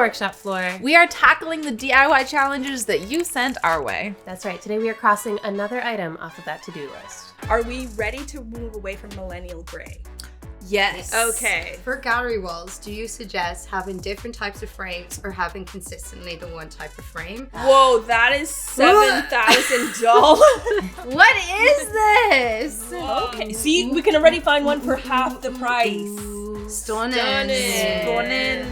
workshop floor. We are tackling the DIY challenges that you sent our way. That's right. Today we are crossing another item off of that to-do list. Are we ready to move away from millennial gray? Yes. Okay. For gallery walls, do you suggest having different types of frames or having consistently the one type of frame? Whoa, that is $7,000. What is this? Okay. See, we can already find one for half the price. Stunning. Stunning.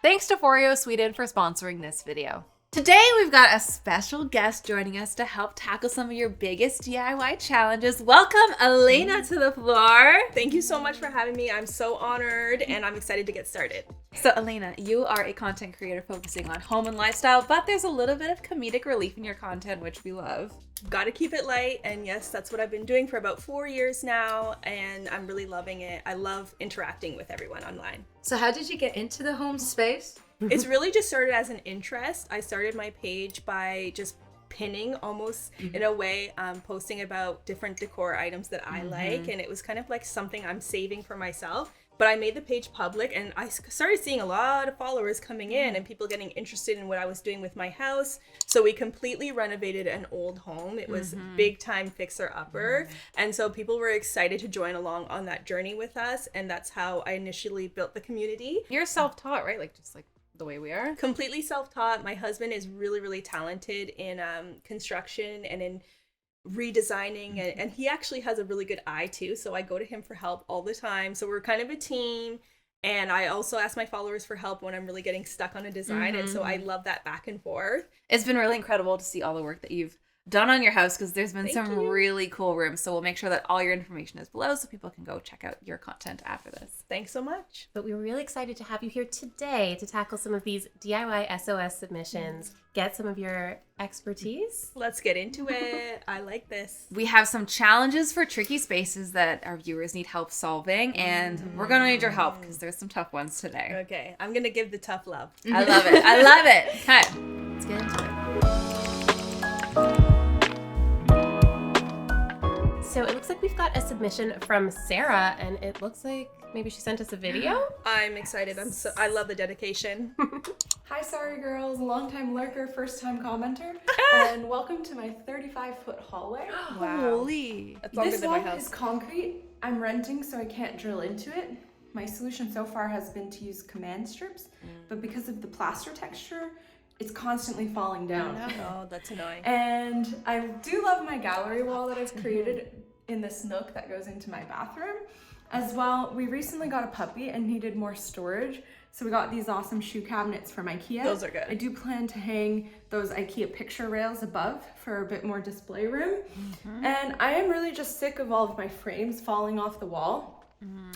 Thanks to Foreo Sweden for sponsoring this video. Today we've got a special guest joining us to help tackle some of your biggest DIY challenges. Welcome Elena to the floor. Thank you so much for having me. I'm so honored and I'm excited to get started. So Elena, you are a content creator focusing on home and lifestyle, but there's a little bit of comedic relief in your content, which we love. Got to keep it light, and yes, that's what I've been doing for about 4 years now, and I'm really loving it. I love interacting with everyone online. So how did you get into the home space? It's really just started as an interest. I started my page by just pinning almost in a way, posting about different decor items that I like, and it was kind of like something I'm saving for myself. But I made the page public and I started seeing a lot of followers coming in and people getting interested in what I was doing with my house. So we completely renovated an old home. It was big time fixer upper. And so people were excited to join along on that journey with us. And that's how I initially built the community. You're self-taught, right? Just like the way we are? Completely self-taught. My husband is really, really talented in construction and in redesigning, and he actually has a really good eye too, so I go to him for help all the time. So we're kind of a team, and I also ask my followers for help when I'm really getting stuck on a design, and so I love that back and forth. It's been really incredible to see all the work that you've done on your house, because there's been Thank some you. really cool rooms. So we'll make sure that all your information is below so people can go check out your content after this. Thanks so much. But we were really excited to have you here today to tackle some of these DIY SOS submissions, get some of your expertise. Let's get into it. I like this. We have some challenges for tricky spaces that our viewers need help solving, and we're gonna need your help because there's some tough ones today. Okay, I'm gonna give the tough love. I love it. I love it. Okay, let's get into it. So it looks like we've got a submission from Sarah, and it looks like maybe she sent us a video. I'm excited. I love the dedication. Hi, Sorry Girls, longtime lurker, first-time commenter, and welcome to my 35-foot hallway. Holy. That's longer This than my wall house. is concrete. I'm renting, so I can't drill into it. My solution so far has been to use command strips, but because of the plaster texture, it's constantly falling down. Oh, that's annoying. And I do love my gallery wall that I've created in this nook that goes into my bathroom. As well, we recently got a puppy and needed more storage, so we got these awesome shoe cabinets from IKEA. Those are good. I do plan to hang those IKEA picture rails above for a bit more display room. And I am really just sick of all of my frames falling off the wall.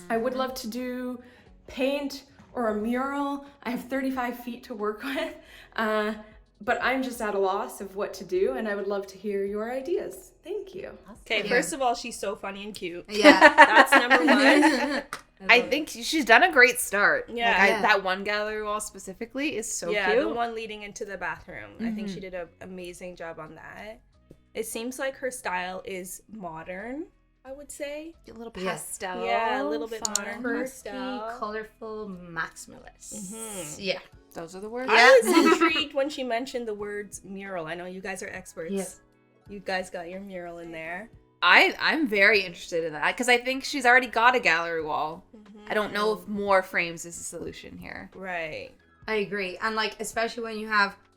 I would love to do paint or a mural. I have 35 feet to work with, but I'm just at a loss of what to do, and I would love to hear your ideas. Thank you. Okay, first of all, she's so funny and cute. Yeah. That's number one. I think she's done a great start. Yeah. Like, that one gallery wall specifically is so Yeah, cute. the one leading into the bathroom. I think she did an amazing job on that. It seems like her style is modern, I would say. A little Yeah. pastel. Yeah, a little bit fun. modern. Quirky, Pastel. colorful, maximalist. Yeah. Those are the words. I was intrigued when she mentioned the words mural. I know you guys are experts. Yeah. You guys got your mural in there. I'm very interested in that because I think she's already got a gallery wall. I don't know if more frames is the solution here. Right. I agree. And like, especially when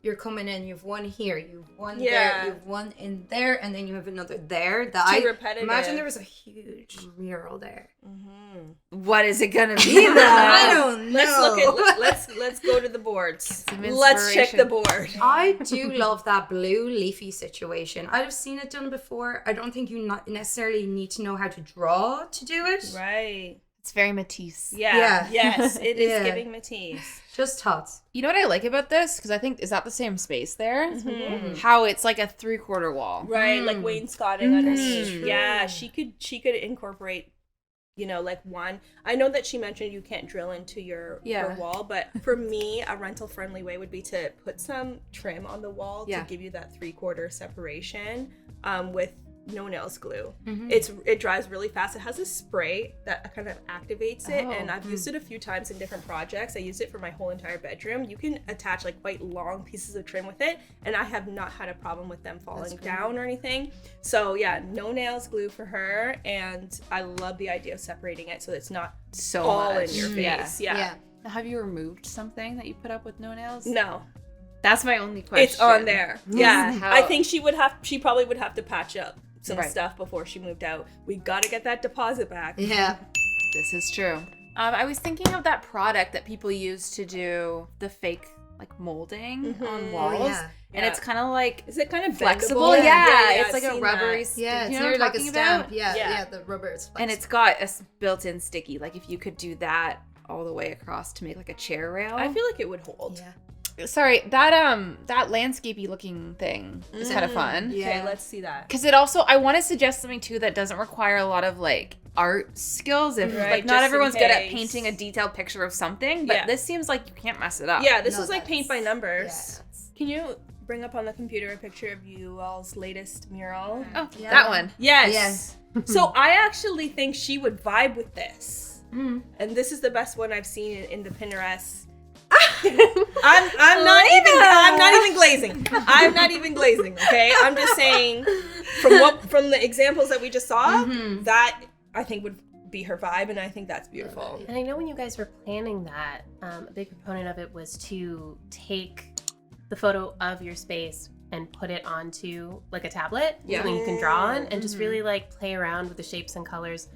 you're coming in, you've one here, you've one Yeah. there, you've one in there, and then you have another there. Too repetitive. Imagine there was a huge mural there. What is it gonna be though? I don't know. Let's go to the boards. some Let's check the inspiration. board. I do love that blue leafy situation. I've seen it done before. I don't think you not necessarily need to know how to draw to do it. Right. It's very Matisse. Yeah. Yeah. Yes, it is Yeah. giving Matisse. Just thoughts. You know what I like about this? Because I think, is that the same space there? How it's like a 3/4 wall. Right, like wainscoting underneath. Yeah, she could incorporate, like one. I know that she mentioned you can't drill into your wall, but for me, a rental friendly way would be to put some trim on the wall to give you that 3/4 separation with no nails glue. It dries really fast. It has a spray that kind of activates it, and I've used it a few times in different projects. I used it for my whole entire bedroom. You can attach like quite long pieces of trim with it, and I have not had a problem with them falling down or anything. So yeah, no nails glue for her, and I love the idea of separating it so it's not So all much. in your face. Yeah. Have you removed something that you put up with no nails? No, That's my only question. it's on there. Yeah, How- I think she probably would have to patch up some Right. stuff before she moved out. We gotta get that deposit back. Yeah. This is true. I was thinking of that product that people use to do the fake like molding on walls. Oh, yeah. And it's kind of like Is it kind of flexible. bendable? Yeah, it's I've like a seen rubbery that. stick. Yeah, You it's know near what I'm like a talking stamp. about? Yeah, Yeah. yeah, the rubber is flexible. And it's got a built-in sticky. Like if you could do that all the way across to make like a chair rail. I feel like it would hold. Yeah. Sorry, that landscapey looking thing is kind of fun. Yeah. Okay, let's see that. Because it also, I want to suggest something too that doesn't require a lot of like art skills. If Right, like not just in everyone's good at case. painting a detailed picture of something, but Yeah. this seems like you can't mess it up. Yeah, this No, was like paint by that's- numbers. yeah, that's- Can you bring up on the computer a picture of you all's latest mural? Oh, Yeah. that one. Yes. So I actually think she would vibe with this. Mm. And this is the best one I've seen in the Pinterest. I'm not even glazing. I'm not even glazing, okay? I'm just saying from the examples that we just saw, that I think would be her vibe, and I think that's beautiful. And I know when you guys were planning that, a big proponent of it was to take the photo of your space and put it onto like a tablet, something you can draw on, and just really like play around with the shapes and colors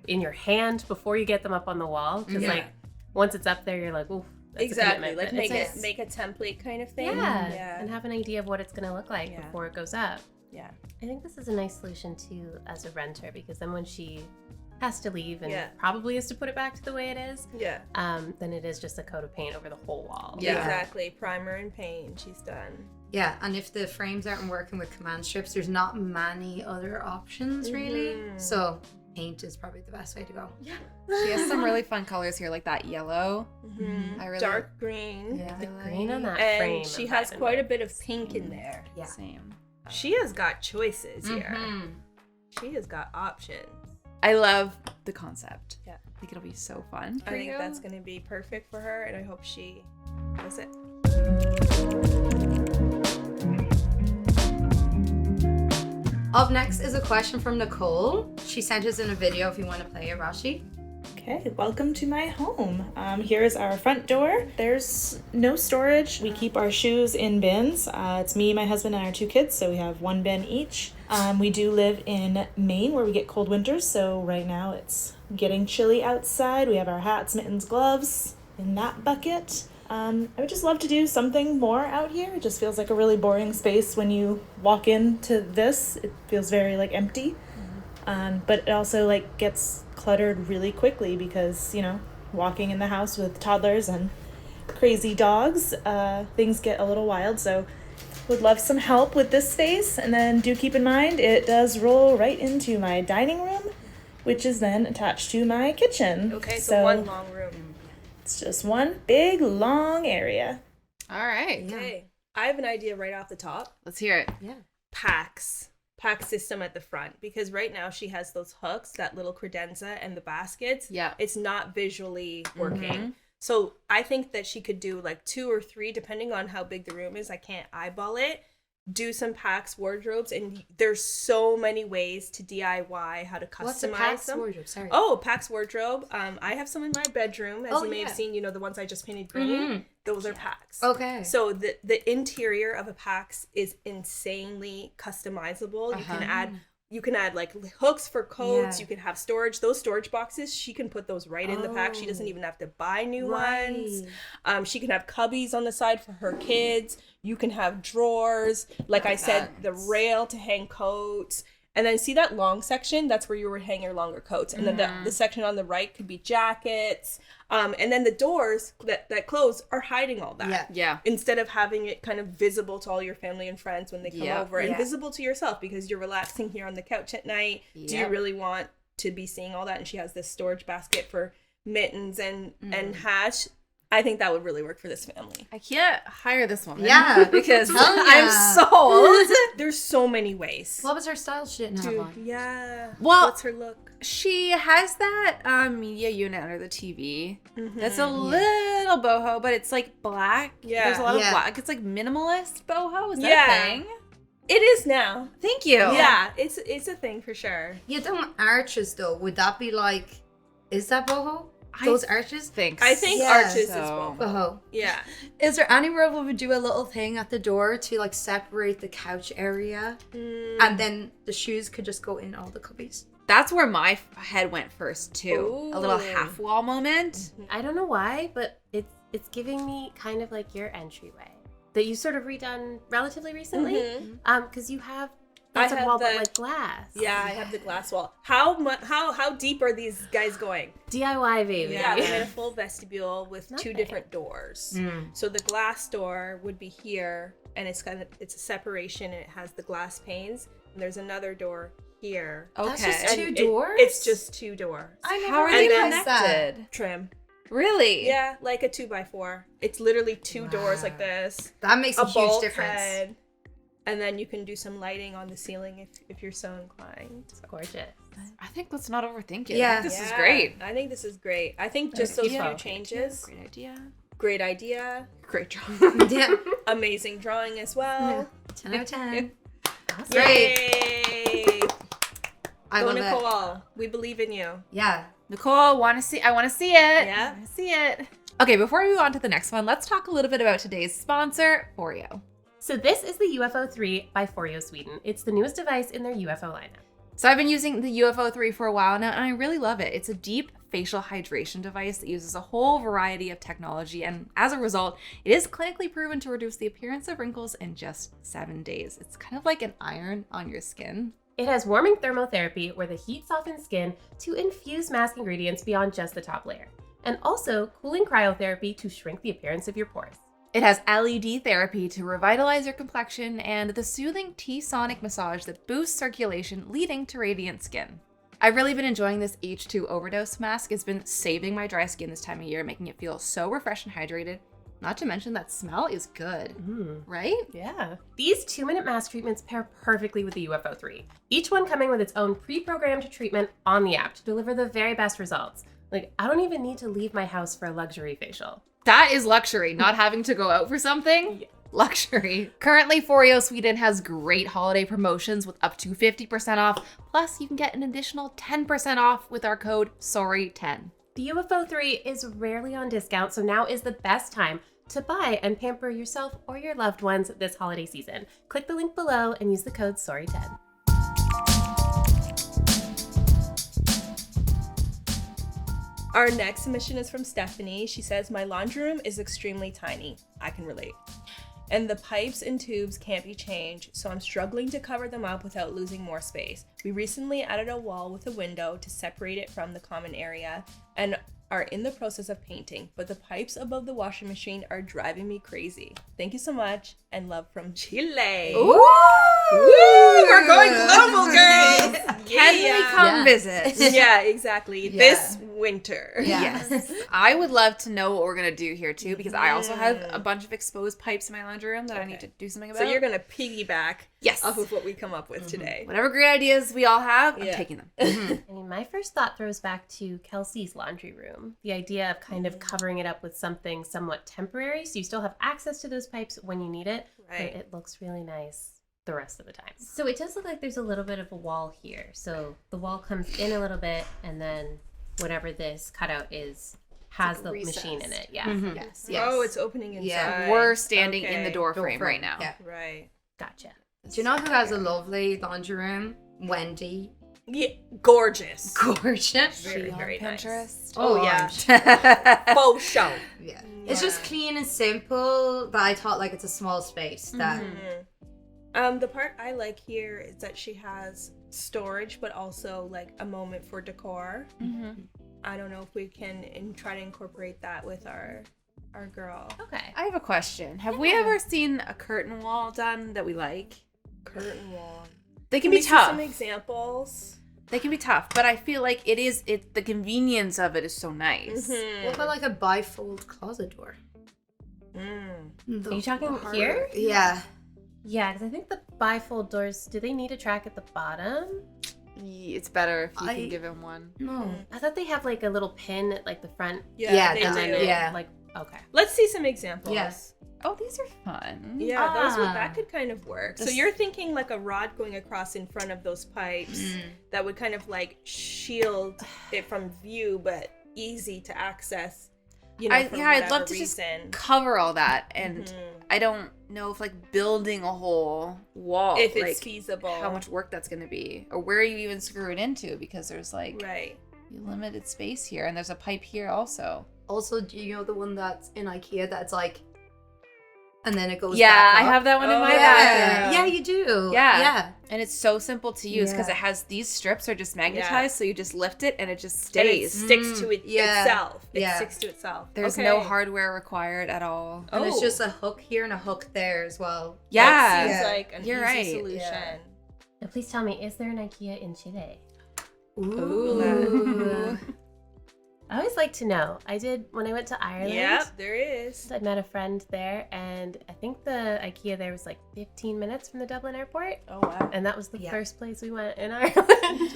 in your hand before you get them up on the wall. Because like once it's up there, you're like, ooh, that's Exactly. a Like commitment. make It's it nice. make a template kind of thing. Yeah, and have an idea of what it's gonna look like Yeah. before it goes up. Yeah. I think this is a nice solution too as a renter, because then when she has to leave and Yeah. probably has to put it back to the way it is, Yeah. then it is just a coat of paint over the whole wall. Yeah. Exactly. Primer and paint. She's done. Yeah, and if the frames aren't working with command strips, there's not many other options really. So paint is probably the best way to go. She has some really fun colors here, like that yellow. I really Dark green. Yeah. The green on that And frame. she of has that quite a envelope. bit of pink in there. Yeah. Same. She has got choices here. Mhm. She has got options. I love the concept. Yeah. I think it'll be so fun. I for think you. that's going to be perfect for her, and I hope she does it. Up next is a question from Nicole. She sent us in a video if you want to play it, Rashi. Okay, welcome to my home. Here is our front door. There's no storage. We keep our shoes in bins. It's me, my husband, and our 2 kids, so we have 1 bin each. We do live in Maine where we get cold winters, so right now it's getting chilly outside. We have our hats, mittens, gloves in that bucket. I would just love to do something more out here. It just feels like a really boring space when you walk into this. It feels very like empty. But it also like gets cluttered really quickly because, you know, walking in the house with toddlers and crazy dogs, things get a little wild. So would love some help with this space. And then do keep in mind, it does roll right into my dining room, which is then attached to my kitchen. Okay, so one long room. It's just one big, long area. All right. Okay. I have an idea right off the top. Let's hear it. Pack system at the front, because right now she has those hooks, that little credenza and the baskets. Yeah. It's not visually working. So I think that she could do like 2 or 3, depending on how big the room is. I can't eyeball it. Do some PAX wardrobes, and there's so many ways to DIY how to customize What's a PAX them. wardrobe? Sorry. Oh, PAX wardrobe. I have some in my bedroom, as Oh, you may have yeah. seen. You know, the ones I just painted green. Those are PAX. Okay. So the interior of a PAX is insanely customizable. You can add like hooks for coats. Yeah. You can have storage. Those storage boxes, she can put those right in the pack. She doesn't even have to buy new ones. She can have cubbies on the side for her kids. You can have drawers. Like I said, the rail to hang coats. And then see that long section? That's where you would hang your longer coats. And then the section on the right could be jackets. And then the doors that close are hiding all that. Yeah. Yeah. Instead of having it kind of visible to all your family and friends when they come Yeah. over, and Yeah. visible to yourself because you're relaxing here on the couch at night. Do you Yep. really want to be seeing all that? And she has this storage basket for mittens and hats. I think that would really work for this family. I can't hire this woman. Yeah. Because Hell yeah. I'm sold. There's so many ways. What was her style? She didn't have one. Yeah. Well, what's her look? She has that media unit under the TV. That's a little boho, but it's like black. Yeah. There's a lot of Yeah. black. It's like minimalist boho. Is that a thing? It is now. Thank you. Yeah, it's a thing for sure. You don't arches though. Would that be like? Is that boho? Those arches? I think Yeah. arches is So- boho. Boho. Yeah. Is there anywhere we would do a little thing at the door to like separate the couch area, and then the shoes could just go in all the cubbies? That's where my head went first too. A little Ooh. half wall moment. I don't know why, but it's giving me kind of like your entryway that you sort of redone relatively recently. Because you have lots of have wall, but the- like glass. Yeah, I have the glass wall. How deep are these guys going? DIY baby. Yeah, we made a full vestibule with Not two bad. different doors. So the glass door would be here, and it's a separation, and it has the glass panes. And there's another door here. Okay. That's just two And doors? It's just two doors. How are they And then- connected? Trim. Really? Yeah, like a 2x4. It's literally two doors like this. That makes a huge difference. bulkhead, and then you can do some lighting on the ceiling if you're so inclined. It's gorgeous. I think let's not overthink it. Yeah. This is Yeah, great. I think this is great. I think just those Yeah. few changes. Great idea. Great idea. Great job. Yeah. Amazing drawing as well. 10 out of 10. Awesome. Yay! I Go love it. Nicole. We believe in you. Yeah. Nicole, I want to see it. Yeah. I want to see it. Okay, before we move on to the next one, let's talk a little bit about today's sponsor, Oreo. So this is the UFO 3 by Foreo Sweden. It's the newest device in their UFO lineup. So I've been using the UFO 3 for a while now, and I really love it. It's a deep facial hydration device that uses a whole variety of technology, and as a result, it is clinically proven to reduce the appearance of wrinkles in just 7 days. It's kind of like an iron on your skin. It has warming thermotherapy where the heat softens skin to infuse mask ingredients beyond just the top layer, and also cooling cryotherapy to shrink the appearance of your pores. It has LED therapy to revitalize your complexion and the soothing T-sonic massage that boosts circulation, leading to radiant skin. I've really been enjoying this H2 overdose mask. It's been saving my dry skin this time of year, making it feel so refreshed and hydrated. Not to mention that smell is good, right? Yeah. These 2-minute mask treatments pair perfectly with the UFO 3, each one coming with its own pre-programmed treatment on the app to deliver the very best results. Like, I don't even need to leave my house for a luxury facial. That is luxury, not having to go out for something. Luxury. Currently, Foreo Sweden has great holiday promotions with up to 50% off. Plus, you can get an additional 10% off with our code SORRY10. The UFO 3 is rarely on discount, so now is the best time to buy and pamper yourself or your loved ones this holiday season. Click the link below and use the code SORRY10. Our next submission is from Stephanie. She says, my laundry room is extremely tiny. I can relate. And the pipes and tubes can't be changed, so I'm struggling to cover them up without losing more space. We recently added a wall with a window to separate it from the common area and are in the process of painting, but the pipes above the washing machine are driving me crazy. Thank you so much, and love from Chile. Ooh! We're going global, girls! Can we come Yeah. visit? Yeah, exactly. Yeah. This winter. Yeah. Yes. I would love to know what we're going to do here too, because I also have a bunch of exposed pipes in my laundry room that I need to do something about. So you're gonna piggyback Yes. off of what we come up with today. Whatever great ideas we all have, I'm Yeah. taking them. I mean, my first thought throws back to Kelsey's laundry room. The idea of kind of covering it up with something somewhat temporary so you still have access to those pipes when you need it, Right. but it looks really nice the rest of the time. So it does look like there's a little bit of a wall here. So the wall comes in a little bit, and then whatever this cutout is has the machine in it. Yeah. Yes. Oh, it's opening inside. Yeah. We're standing in the Okay. door frame right now. Yeah. Right. Gotcha. Do you know who has a lovely laundry room? Wendy. Yeah, gorgeous. Gorgeous. Very, very nice. Pinterest. Oh, yeah. I'm Faux show. Yeah. It's just clean and simple, but I thought like it's a small space that The part I like here is that she has storage, but also like a moment for decor. I don't know if we can try to incorporate that with our girl. Okay. I have a question. Have we ever seen a curtain wall done that we like? Curtain wall. They can we be see tough. some examples? They can be tough, but I feel like the convenience of it is so nice. What about like a bifold closet door? Are you talking here? Yeah. Yeah, because I think the bifold doors, do they need a track at the bottom? It's better if you can give him one. No. I thought they have like a little pin at like the front. Yeah, they they And do. then it, Yeah. like, okay. Let's see some examples. Yes. Oh, these are fun. Yeah, that could kind of work. So you're thinking like a rod going across in front of those pipes that would kind of like shield it from view, but easy to access. You know, I'd love to just cover all that, and I don't know if like building a whole wall, if it's like, feasible, how much work that's going to be, or where you even screw it into, because there's like right limited space here, and there's a pipe here also. Also, do you know the one that's in IKEA that's like, and then it goes Yeah, back I up? have that one in my Yeah. bathroom. Yeah, you do. Yeah. And it's so simple to use because Yeah. it has these strips are just magnetized, so you just lift it and it just and it stays. sticks to it Yeah. itself. It Yeah. sticks to itself. There's Okay. no hardware required at all. And it's Oh. just a hook here and a hook there as well. Yeah. That seems Yeah. like an You're easy right. solution. Yeah. Now, please tell me, is there an IKEA in Chile? Ooh. I always like to know. I did when I went to Ireland. Yep, there is. I met a friend there, and I think the IKEA there was like 15 minutes from the Dublin airport. Oh wow. And that was the Yeah. first place we went in Ireland.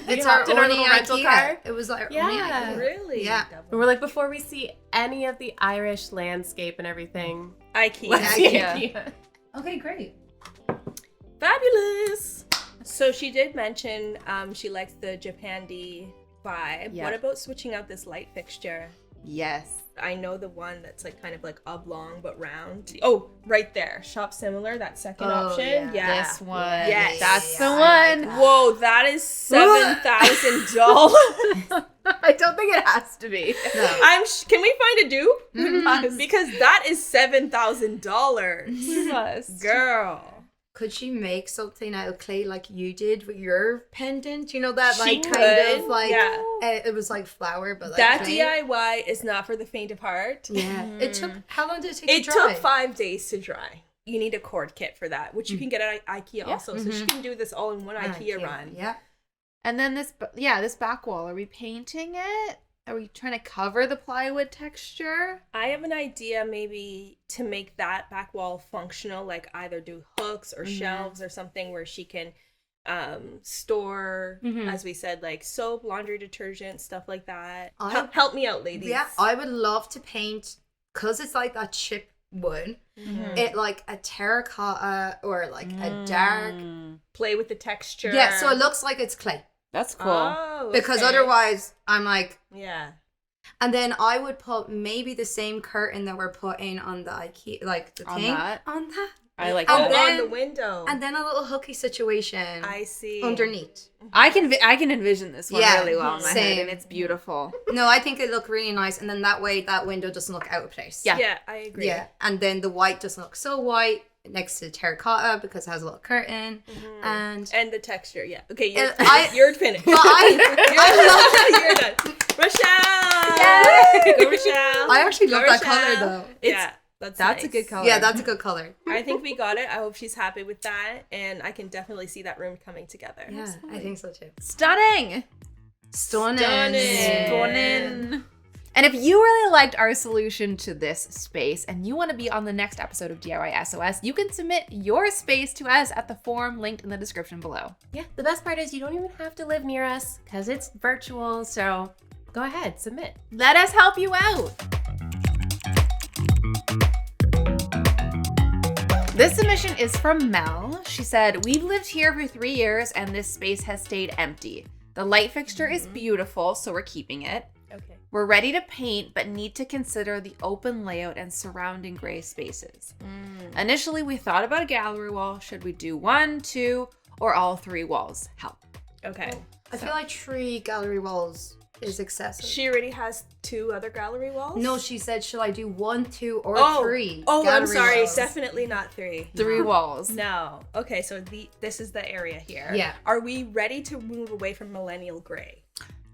We It's hopped our in our only little rental IKEA. car. It was like Yeah. only IKEA. Really? Yeah. And we're like, before we see any of the Irish landscape and everything, IKEA. let's see IKEA. IKEA. Okay, great. Fabulous. So she did mention she likes the Japandi vibe. Yeah. What about switching out this light fixture? Yes. I know the one that's like kind of like oblong but round. Oh, right there. Shop similar, that second Oh, option. Yeah. This one. Yes. That's the I one. like that. Whoa, that is $7,000. I don't think it has to be. I'm. Can we find a dupe? Because that is $7,000, Yes. girl. Could she make something out of clay like you did with your pendant? You know that She like kind could, of like yeah. it was like flour, but like That clay. DIY is not for the faint of heart. Yeah. It took. How long did it take It to dry? took 5 days to dry. You need a cord kit for that, which you can get at IKEA also. So she can do this all in one IKEA run. Yeah. And then this back wall, are we painting it? Are we trying to cover the plywood texture? I have an idea maybe to make that back wall functional, like either do hooks or shelves or something where she can store, as we said, like soap, laundry detergent, stuff like that. Help me out, ladies. Yeah, I would love to paint, because it's like that chip wood, it like a terracotta or like a dark. Play with the texture. Yeah, so it looks like it's clay. That's cool. Oh, Because okay. otherwise, I'm like, Yeah. and then I would put maybe the same curtain that we're putting on the IKEA, like the On thing. that? On that. I like Oh, that. then- on the window. And then a little hooky situation I see. underneath. I can envision this one Yeah, really well in my head, same. and it's beautiful. No, I think it looked really nice. And then that way, that window doesn't look out of place. Yeah. Yeah, I agree. Yeah. And then the white doesn't look so white next to the terracotta because it has a little curtain. And And the texture, yeah. Okay, you're, I- you're finished. but You're done. Rochelle! Yay! Go, Rochelle! I actually love Go, that color Rochelle. though. Yeah, that's a nice. good color. Yeah, that's a good color. I think we got it. I hope she's happy with that. And I can definitely see that room coming together. Yeah, I think so too. Stunning. Stunning. Stunning. And if you really liked our solution to this space and you want to be on the next episode of DIY SOS, you can submit your space to us at the form linked in the description below. Yeah, the best part is you don't even have to live near us because it's virtual. So go ahead, submit. Let us help you out. This submission is from Mel. She said, "We've lived here for 3 years and this space has stayed empty. The light fixture is beautiful, so we're keeping it. Okay. We're ready to paint, but need to consider the open layout and surrounding gray spaces. Initially, we thought about a gallery wall. Should we do 1, 2, or all 3 walls? Help." Okay. I feel like 3 gallery walls is excessive. She already has 2 other gallery walls? No, she said, should I do 1, 2, or 3? Oh, I'm gallery sorry. walls? Definitely not 3. 3 walls. No. Okay, so this is the area here. Yeah. Are we ready to move away from millennial gray?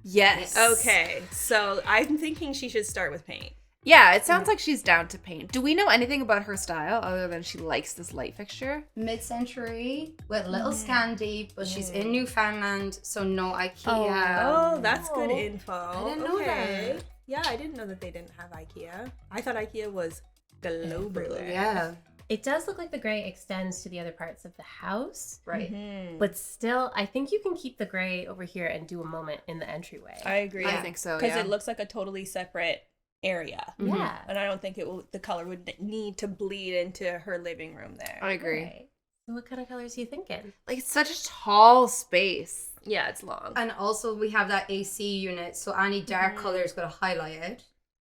Yes. Okay, so I'm thinking she should start with paint. Yeah, it sounds like she's down to paint. Do we know anything about her style other than she likes this light fixture? Mid-century with little Scandi, but she's in Newfoundland, so no IKEA. Oh, that's good info. I didn't know that. Yeah, I didn't know that they didn't have IKEA. I thought IKEA was global. Yeah. It does look like the gray extends to the other parts of the house. Right. But still, I think you can keep the gray over here and do a moment in the entryway. I agree. I think so, Because yeah. it looks like a totally separate area. Yeah. And I don't think the color would need to bleed into her living room there. I agree. Right. So what kind of colors are you thinking? Like, it's such a tall space. Yeah, it's long. And also we have that AC unit, so any dark color is going to highlight it.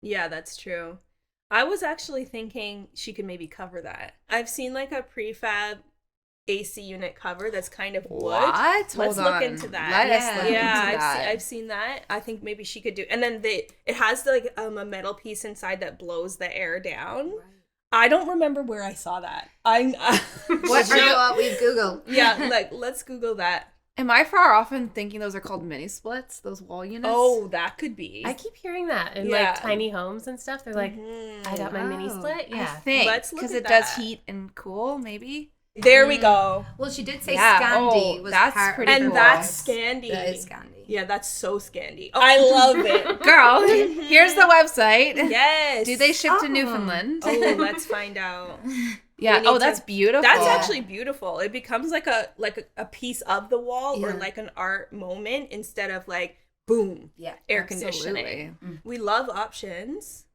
Yeah, that's true. I was actually thinking she could maybe cover that. I've seen like a prefab AC unit cover that's kind of wood. What? Let's Hold look on. into that. Let us look into that. I've seen that. I think maybe she could do. And then it has like a metal piece inside that blows the air down. Right. I don't remember where I saw that. What are you what we've Googled? Yeah, like let's Google that. Am I far off in thinking those are called mini splits? Those wall units? Oh, that could be. I keep hearing that in Yeah. like tiny homes and stuff. They're like, I got my mini Wow. split. I Yeah. think. Let's look Because at it does that. heat and cool, maybe. There we go. Well, she did say Yeah. Scandi Oh, was that's part pretty of And cool. the that's walls. Scandi. That is Scandi. Yeah, that's so Scandi. Oh, I love it. Girl, here's the website. Yes. Do they ship to Oh. Newfoundland? Oh, let's find out. Yeah. we need Oh, to- that's beautiful. That's actually beautiful. It becomes like a piece of the wall or Yeah. like an art moment instead of like boom, Yeah. air conditioning. We love options.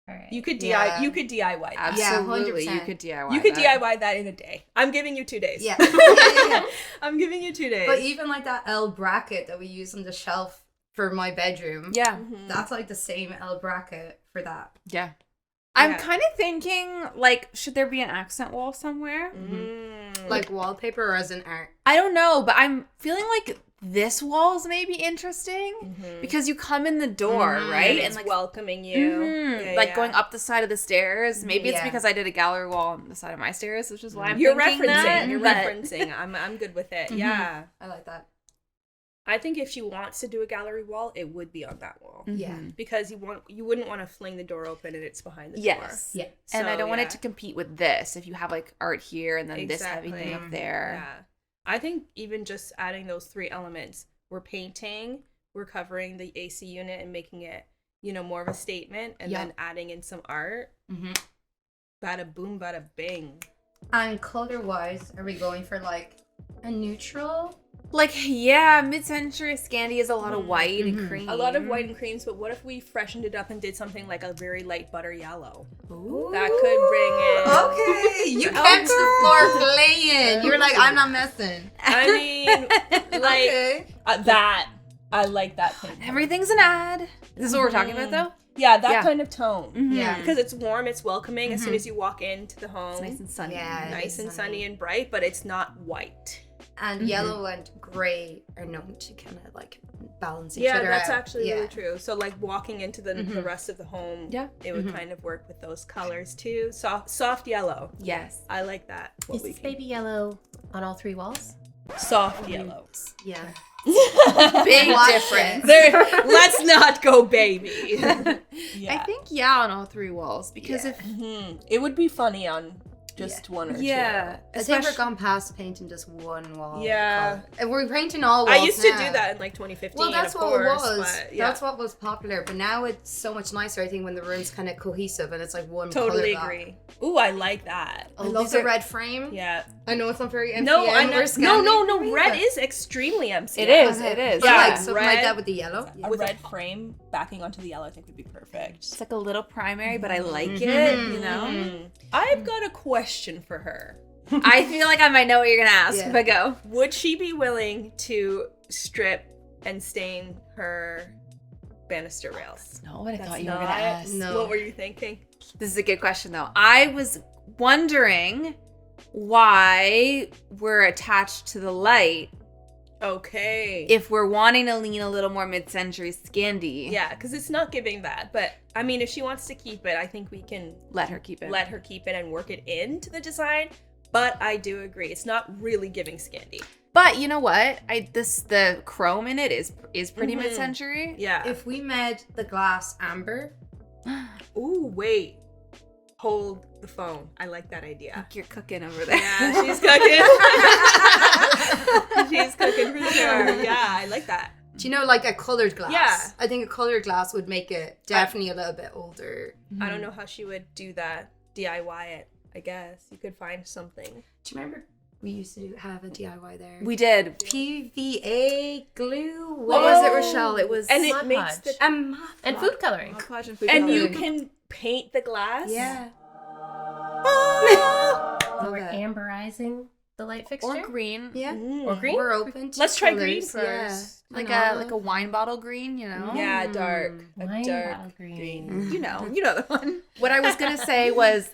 All right. You could Yeah. you could DIY that. Absolutely. Yeah, You 100%. could DIY. You could that. DIY that in a day. I'm giving you 2 days. Yeah. Yeah. I'm giving you 2 days. But even like that L bracket that we use on the shelf for my bedroom. Yeah. That's like the same L bracket for that. Yeah. I'm Yeah. kind of thinking, like, should there be an accent wall somewhere? Like wallpaper or as an art. I don't know, but I'm feeling like this wall's maybe interesting because you come in the door, right? and it's like welcoming you. Mhm. Yeah, like yeah. going up the side of the stairs. Maybe it's Yeah. because I did a gallery wall on the side of my stairs, which is why I'm You're thinking referencing. that. You're but- referencing. I'm good with it. Yeah. I like that. I think if she wants to do a gallery wall, it would be on that wall. Yeah. Because you wouldn't want to fling the door open and it's behind the Yes. Yeah. door. And I So, don't want yeah. it to compete with this. If you have like art here and then this heavy thing up there. Yeah. I think even just adding those 3 elements, we're painting, we're covering the AC unit and making it, more of a statement, and Yeah. then adding in some art. Mm-hmm. Bada boom, bada bing. And color wise, are we going for like a neutral? Like, yeah, mid-century Scandi is a lot of white and cream. A lot of white and creams, but what if we freshened it up and did something like a very light butter yellow? Ooh. That could bring it. Okay, you kept the floor playing. You were like, I'm not messing. I mean, like Okay. that. I like that thing. Everything's an ad. This is what we're talking about, though? Yeah, that Yeah. kind of tone. Yeah. Because it's warm, it's welcoming as soon as you walk into the home. It's nice and sunny. Yeah. Nice and sunny and bright, but it's not white. And yellow and gray are known to kind of like balance each Yeah, other that's out. actually really true. So like walking into the rest of the home, Yeah. it would kind of work with those colors too. Soft yellow. Yes. I like that. Is this baby yellow on all 3 walls? Soft yellow. Yeah. Big Watch difference. Let's not go baby. I Yeah. think, yeah, on all 3 walls. Because Yeah. if, It would be funny on just one or yeah. I think we're gone past painting just one wall. Yeah. And we're painting all two. walls I used to now. do that in like 2015. Well, that's of what course, it was. But, yeah. That's what was popular. But now it's so much nicer, I think, when the room's kind of cohesive and it's like one Totally color agree. Ooh, I like that. I love the red frame. Yeah. I know it's not very MCM No, I or know. Scandi, No. Red but- is extremely MCM. It is. Okay. It is. But Yeah. like something like Red- that with the yellow. A red frame backing onto the yellow, I think would be perfect. It's like a little primary, but I like it, you know? Mm. I've got a question for her. I feel like I might know what you're going to ask Yeah. if I go. Would she be willing to strip and stain her banister rails? No, what I That's thought you were not- going to ask. No. What were you thinking? This is a good question, though. I was wondering why we're attached to the light Okay. if we're wanting to lean a little more mid-century Scandi. Yeah, because it's not giving that. But I mean, if she wants to keep it, I think we can Let her keep it. let her keep it and work it into the design. But I do agree, it's not really giving Scandi. But you know what? The chrome in it is pretty mid-century. Yeah. If we made the glass amber, Ooh, wait. Hold the phone. I like that idea. You're cooking over there. Yeah, she's cooking. She's cooking for sure. Yeah, I like that. Do you know, like a colored glass? Yeah. I think a colored glass would make it definitely a little bit older. I don't know how she would do that. DIY it, I guess. You could find something. Do you remember we used to have a DIY there? We did. PVA glue. What was it, Rochelle? It was And it Mod makes Podge. the... And food coloring. And you can paint the glass? Yeah. We're amberizing the light fixture. Or green. Yeah. Mm. Or green. We're open to Let's try green colors, first. yeah. Like a wine bottle green, you know? Yeah, dark. A Wine dark bottle green. You know the one. What I was gonna say was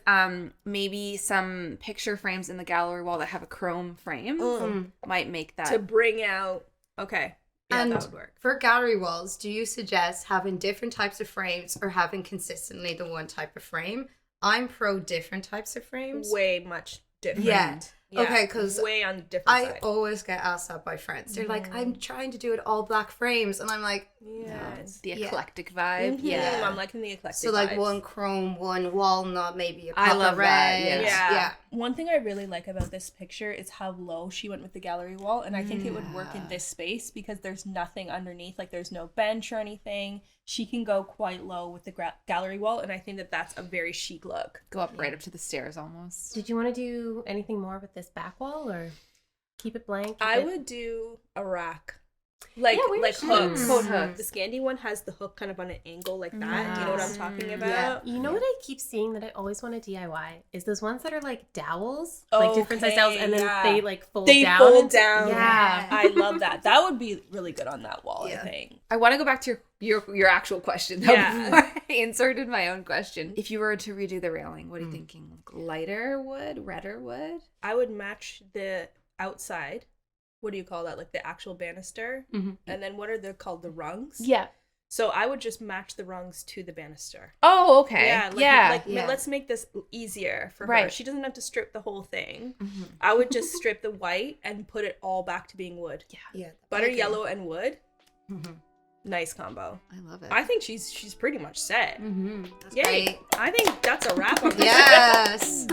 maybe some picture frames in the gallery wall that have a chrome frame might make that. To bring out... Okay. Yeah, And that would work. for gallery walls, do you suggest having different types of frames or having consistently the one type of frame? I'm pro different types of frames. Way much different. Yeah. Okay, 'cause way on the different I side. always get asked that by friends. They're like, I'm trying to do it all black frames. And I'm like, Yes. the Yeah. eclectic vibe. Mhm. Yeah. I'm liking the eclectic so like vibes. one chrome, one walnut, maybe a I copper love red. that, Yeah. One thing I really like about this picture is how low she went with the gallery wall, and I think it would work in this space because there's nothing underneath, like there's no bench or anything. She can go quite low with the gallery wall, and I think that that's a very chic look. Go up right up to the stairs almost. Did you want to do anything more with this back wall or keep it blank? I would do a rack. Like Yeah, we like should. hooks. Coat hooks. The Scandi one has the hook kind of on an angle like that. Do you know what I'm talking about? Yeah. You know what I keep seeing that I always want to DIY is those ones that are like dowels, like different size dowels, and then yeah. they like fold They down. fold into- down. Yeah. I love that. That would be really good on that wall, I think. I want to go back to your actual question though, Yeah. before I inserted my own question. If you were to redo the railing, what are you thinking? Lighter wood, redder wood? I would match the outside. What do you call that? Like the actual banister? Mhm. And then what are they called? The rungs? Yeah. So I would just match the rungs to the banister. Oh, okay. Yeah, Yeah. let's make this easier for her. Right. She doesn't have to strip the whole thing. I would just strip the white and put it all back to being wood. Yeah. Butter Okay. yellow and wood. Nice combo. I love it. I think she's pretty much set. That's Yay! great. I think that's a wrap on this. Yes.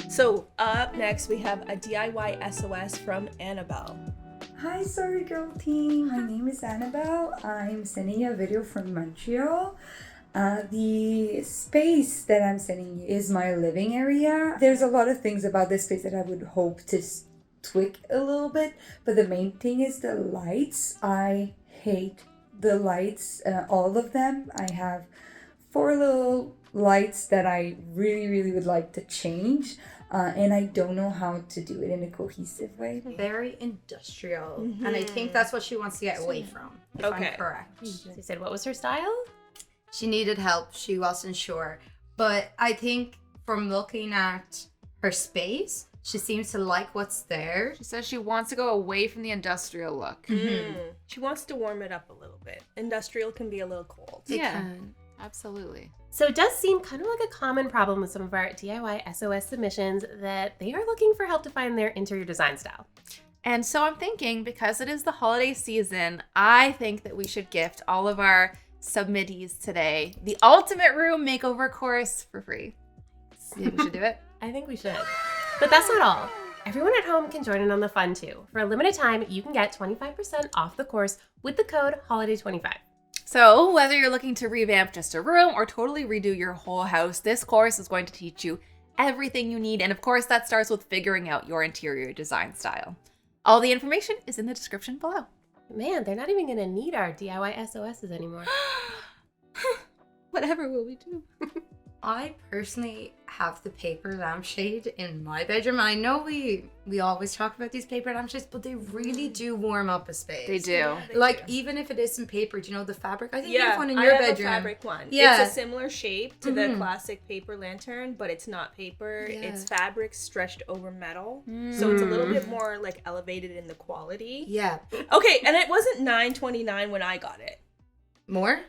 So up next we have a DIY SOS from Annabelle. Hi, Sorry Girl team. My name is Annabelle. I'm sending you a video from Montreal. The space that I'm sending you is my living area. There's a lot of things about this space that I would hope to tweak a little bit, but the main thing is the lights. I hate the lights, all of them. I have 4 little lights that I really would like to change. And I don't know how to do it in a cohesive way. Very industrial. And I think that's what she wants to get away from, if Okay. I'm correct. She said, what was her style? She needed help. She wasn't sure. But I think from looking at her space, she seems to like what's there. She says she wants to go away from the industrial look. She wants to warm it up a little bit. Industrial can be a little cold. It Yeah. can. Absolutely. So it does seem kind of like a common problem with some of our DIY SOS submissions that they are looking for help to find their interior design style. And so I'm thinking, because it is the holiday season, I think that we should gift all of our submittees today the ultimate room makeover course for free. You think we should do it? I think we should. But that's not all. Everyone at home can join in on the fun too. For a limited time, you can get 25% off the course with the code HOLIDAY25. So whether you're looking to revamp just a room or totally redo your whole house, this course is going to teach you everything you need. And of course, that starts with figuring out your interior design style. All the information is in the description below. Man, they're not even going to need our DIY SOSs anymore. Whatever will we do? I personally have the paper lampshade in my bedroom. I know we always talk about these paper lampshades, but they really do warm up a space. They do. Like, even if it isn't paper, do you know the fabric? I think you have one in I your have bedroom. a fabric one. Yeah. It's a similar shape to the classic paper lantern, but it's not paper. Yeah. It's fabric stretched over metal. So it's a little bit more like elevated in the quality. Yeah. Okay, and it wasn't $9.29 when I got it. More?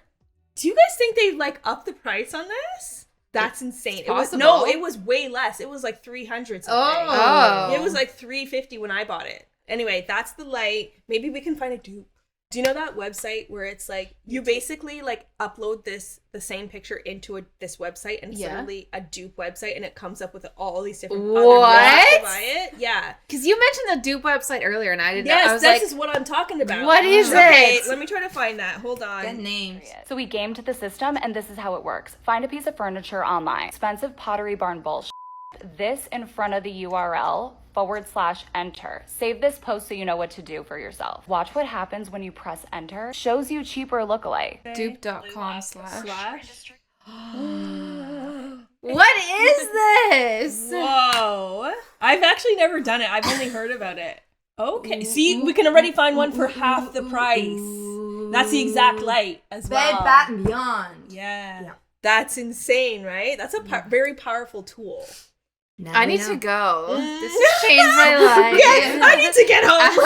Do you guys think they like upped the price on this? That's insane. It was possible. it was way less. It was like 300 something. Oh. It was like $350 when I bought it. Anyway, that's the light. Maybe we can find a dupe. Do you know that website where it's like you basically like upload the same picture into this website and it's literally a dupe website and it comes up with all these different other ways to buy it? Yeah. Because you mentioned the dupe website earlier and I didn't know. Yes, I was this like, is what I'm talking about. What is Okay, it? let me try to find that. Hold on. Get names. So we gamed the system, and this is how it works. Find a piece of furniture online. Expensive Pottery Barn bullshit. This in front of the URL /enter. Save this post so you know what to do for yourself. Watch what happens when you press enter. Shows you cheaper lookalike. Dupe.com/. What is this? Whoa. I've actually never done it. I've only heard about it. Okay. See, we can already find one for half the price. That's the exact light as well. Bed Bath and Beyond. Yeah. That's insane, right? That's a very powerful tool. Now I we need know. to go. This has changed my life. Yeah, I need to get home.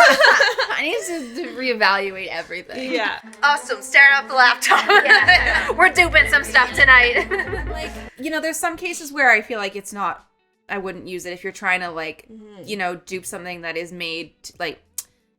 I need to reevaluate everything. Yeah. Awesome. Staring off the laptop. Yeah. We're duping some stuff tonight. Like, there's some cases where I feel like it's not, I wouldn't use it if you're trying to like, dupe something that is made like,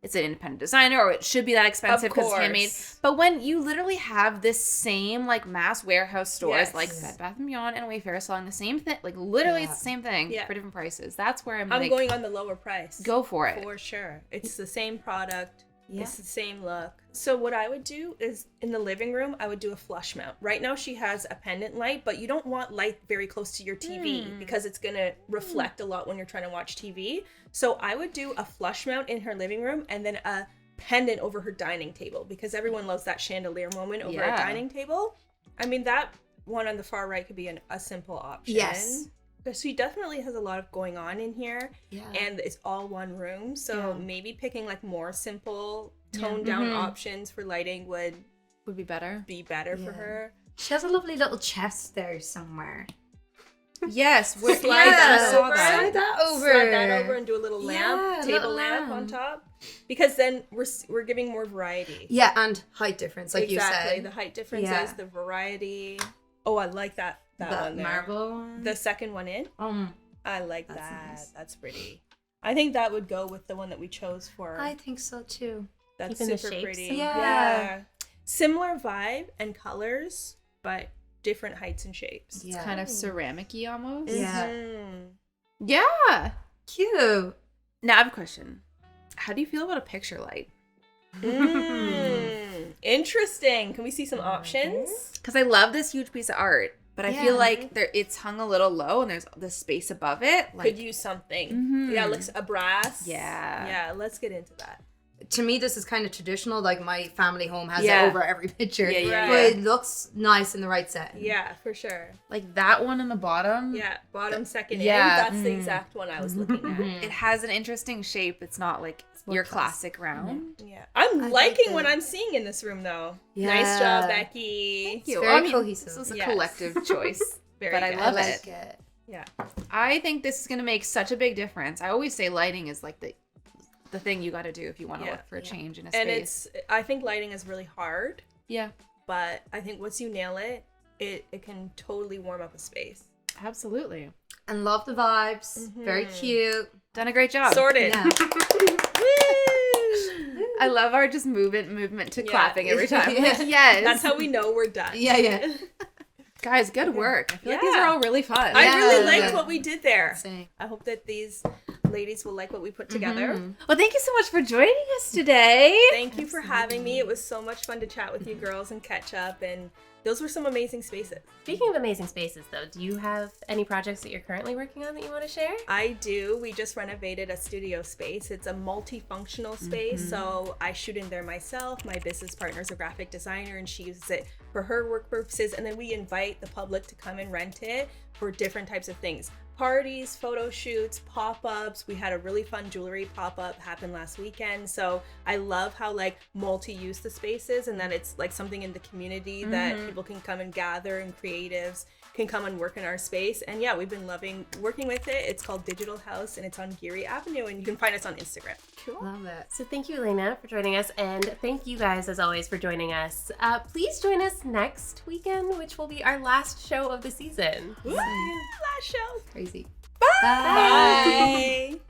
it's an independent designer or it should be that expensive because it's handmade. But when you literally have this same like mass warehouse stores like Bed Bath & Beyond and Wayfair selling the same thing, like literally it's the same thing for different prices. That's where I'm like, going on the lower price. Go for it. For sure. It's the same product. Yeah. It's the same look. So what I would do is in the living room, I would do a flush mount. Right now she has a pendant light, but you don't want light very close to your TV because it's going to reflect a lot when you're trying to watch TV. So I would do a flush mount in her living room and then a pendant over her dining table because everyone loves that chandelier moment over a dining table. I mean, that one on the far right could be a simple option. Yes. Because she definitely has a lot of going on in here and it's all one room. So maybe picking like more simple toned down options for lighting would be better. For her. She has a lovely little chest there somewhere. Yes. Slide that over. Slide that over And do a little lamp, table lamp on top. Because then we're giving more variety. Yeah, and height difference, like you said. Exactly. The height differences, the variety. Oh, I like that one there. Marble one. The second one in. I like that. Nice. That's pretty. I think that would go with the one that we chose for. I think so too. That's Keeping the super shapes. pretty. Yeah. Similar vibe and colors, but different heights and shapes. It's kind of ceramic-y almost. Yeah. Yeah. Cute. Now I have a question. How do you feel about a picture light? Interesting. Can we see some options? Because I love this huge piece of art, but I feel like it's hung a little low and there's the space above it. Like, Could use something. Yeah, looks a brass. Yeah. Yeah, let's get into that. To me, this is kind of traditional. Like my family home has it over every picture. yeah. But it looks nice in the right setting. Yeah, for sure. like that one in the bottom. Yeah, bottom second Yeah. in. That's the exact one I was looking at. It has an interesting shape. It's not like your classic round. Yeah, I'm I liking like what it. I'm seeing in this room, though. Yeah. Nice job, Becky. Thank you. very cohesive. This was a Yes. collective choice, Very but I good. love I it. like it. Yeah. I think this is going to make such a big difference. I always say lighting is like the thing you got to do if you want to look for a change in a space. And I think lighting is really hard, Yeah, but I think once you nail it, it can totally warm up a space. absolutely. And love the vibes. Very cute. Done a great job. Sorted. Yeah. I love our just movement to Yeah. clapping every time. Yeah. Like, yes. That's how we know we're done. Yeah. Guys, good work. I feel like these are all really fun. I really Yeah. liked what we did there. Same. I hope that these ladies will like what we put together. Well, thank you so much for joining us today. Thank you for having me. It was so much fun to chat with you girls and catch up, and those were some amazing spaces. Speaking of amazing spaces, though, do you have any projects that you're currently working on that you want to share? I do. We just renovated a studio space. It's a multifunctional space, so I shoot in there myself. My business partner's a graphic designer, and she uses it for her work purposes, and then we invite the public to come and rent it for different types of things. Parties, photo shoots, pop-ups. We had a really fun jewelry pop-up happen last weekend. So I love how like multi-use the space is, and that it's like something in the community that people can come and gather, and creatives can come and work in our space. And yeah, we've been loving working with it. It's called Digital House, and it's on Geary Avenue, and you can find us on Instagram. Love it. So thank you, Elena, for joining us, and thank you guys, as always, for joining us. Please join us next weekend, which will be our last show of the season. Woo! Last show. Crazy. Bye.